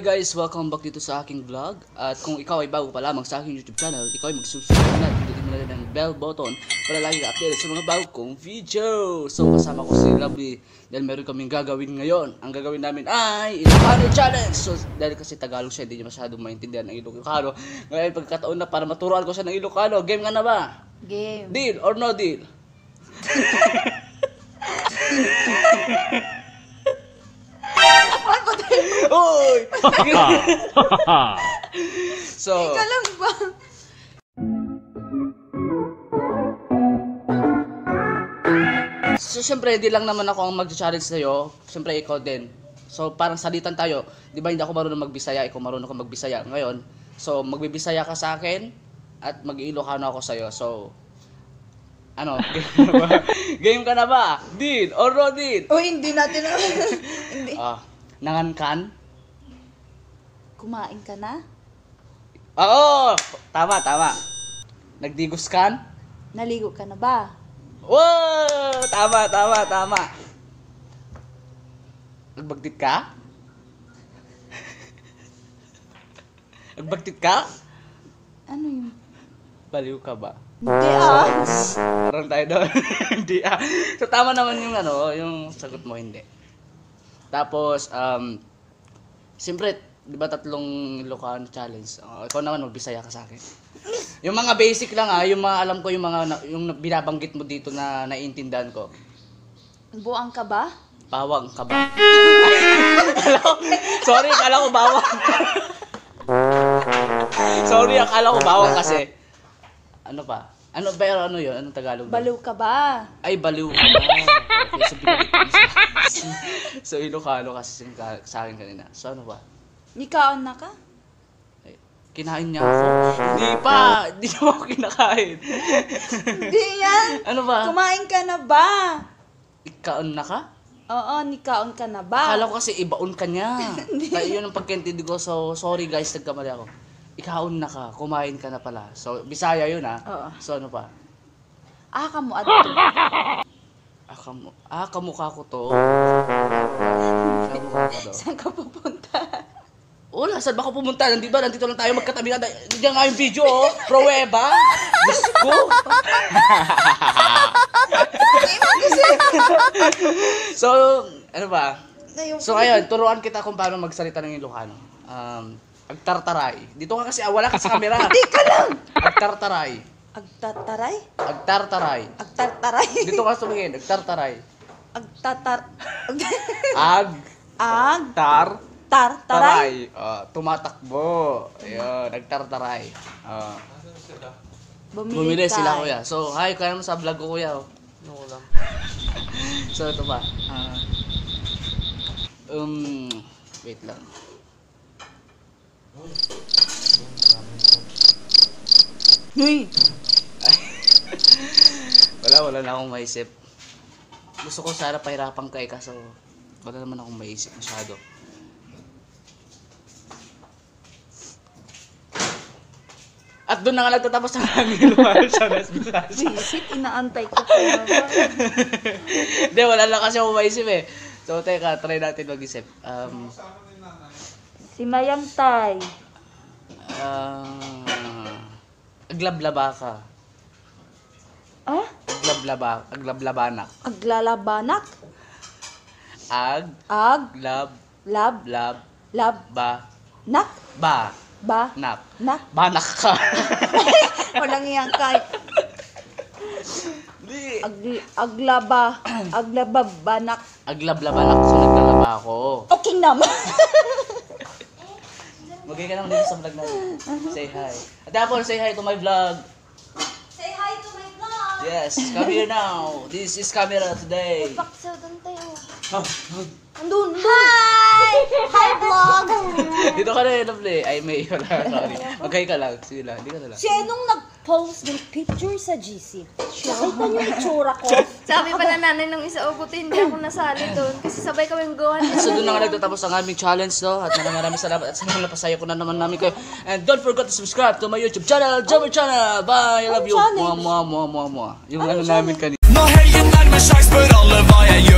guys, welcome back dito sa aking vlog. At kung ikaw ay bago pa lamang sa aking YouTube channel, ikaw ay mag-subscribe na, pindutin mo na rin ang bell button para lagi ka-updated sa mga bago kong video. So kasama ko si Lovely dahil meron kaming gagawin ngayon. Ang gagawin namin ay Ilocano Challenge. So dahil kasi Tagalog siya, hindi niya masyadong maintindihan ng Ilocano. Ngayon pagkataon na para maturuan ko siya ng Ilocano. Game nga na ba? Game. Deal or no deal? Uy! So, ika lang ba? So, syempre, hindi lang naman ako ang mag-challenge sa'yo. Syempre, ikaw din. So, parang salitan tayo. Di ba hindi ako marunong magbisaya, ikaw marunong ako magbisaya. Ngayon, so, magbibisaya ka sa akin at mag-Ilocano ako sa'yo. So, ano, game ka na ba? Deal or no deal? O, hindi natin hindi. Nangankan? Kumain ka na? Oo! Tama. Nagdigos kan? Naligo ka na ba? Wow! Tama. Nagbagtit ka? Nagbagtit ka? Ano yun? Baliw ka ba? Hindi Parang tayo doon. Hindi So tama naman yung yung sagot mo, hindi. Tapos, siyempre, di ba tatlong Ilocano challenge? Ikaw naman, magbisaya ka sa akin. Yung mga basic lang yung mga alam ko, yung binabanggit mo dito na naiintindihan ko. Buang ka ba? Bawang ka ba? Sorry, akala ko bawang. Sorry, akala ko bawang kasi. Ano pa? Ano yun? Anong Tagalog? Baliw ka ba? Ay, baliw ka ba? Okay, so Ilocano kasi sa akin kanina. So ano ba? Nikaon na ka? Ay, kinain niya ako. Hindi pa! Hindi naman ako kinakain. Hindi yan! Ano ba? Kumain ka na ba? Ikaon na ka? Oo, nikaon ka na ba? Akala ko kasi ibaon ka niya. Kaya yun ang pagkaintindi ko. So sorry guys, nagkamali ako. Ikaon na ka, kumain ka na pala. So Bisaya yun Oo. So ano pa? Kamo adto. Kamukha ko to. Saan ka pupunta? Wala, saan ba ako pumunta? Nandito lang tayo magkatabi na. Diyan nga yung video, pruweba. Diyos ko. So, ano ba? So, ngayon, turuan kita kung paano magsalita ng Ilocano. Agtartaray. Dito ka kasi, wala ka sa camera. Hindi ka lang! Agtartaray. Agtataray? Agtartaray. Agtartaray? Dito ka sumingin, agtartaray. Tartaray? Tumatakbo. Ayun, nagtartaray. Bumili sila kuya. So, hi, kaya mo sa vlog ko kuya. No lang. So, ito ba? Wait lang. Uy! Wala na akong maisip. Gusto ko sana pahirapan ka kaso wala naman akong maisip masyado. At doon na nga nagtatapos ang aming Ilocano Challenge. Visit, inaantay ko pa. Hindi, wala lang kasi akong maisip eh. So, teka, try natin mag-isip. Si Mayang Tay. Aglablaba ka. Aglablabanak. Aglalabanak? Lab. Nak? Nak. Nak? Banak ka. Walang iyang kay. Aglababanak. Aglablabanak. So, naglalaba ako. Okay naman. Magay ka naman dito sa vlog natin. Say hi. At Apple, say hi to my vlog. Say hi to my vlog. Yes, come here now. This is camera today. Paksaw doon tayo. Andun. Hi! Hi vlog! Dito ka na Lovely. Ay, may wala. Sorry. Mag-hi ka lang. Sige lang. Hindi ka na lang. Siya nung nag-post ng picture sa GC. Nakita niyo yung itsura ko. Sabi pa na nanay nung isa, buti hindi ako nasali doon. Kasi sabay kami gawa. So doon na nga nagtatapos ang aming challenge, no? At maraming salamat at sana napasaya ko na naman namin kayo. And don't forget to subscribe to my YouTube channel, Jumper Channel. Bye! I love you. Mwah. Yung ano namin kanina. Nå heier nærmer seg, spør alle hva jeg gjør.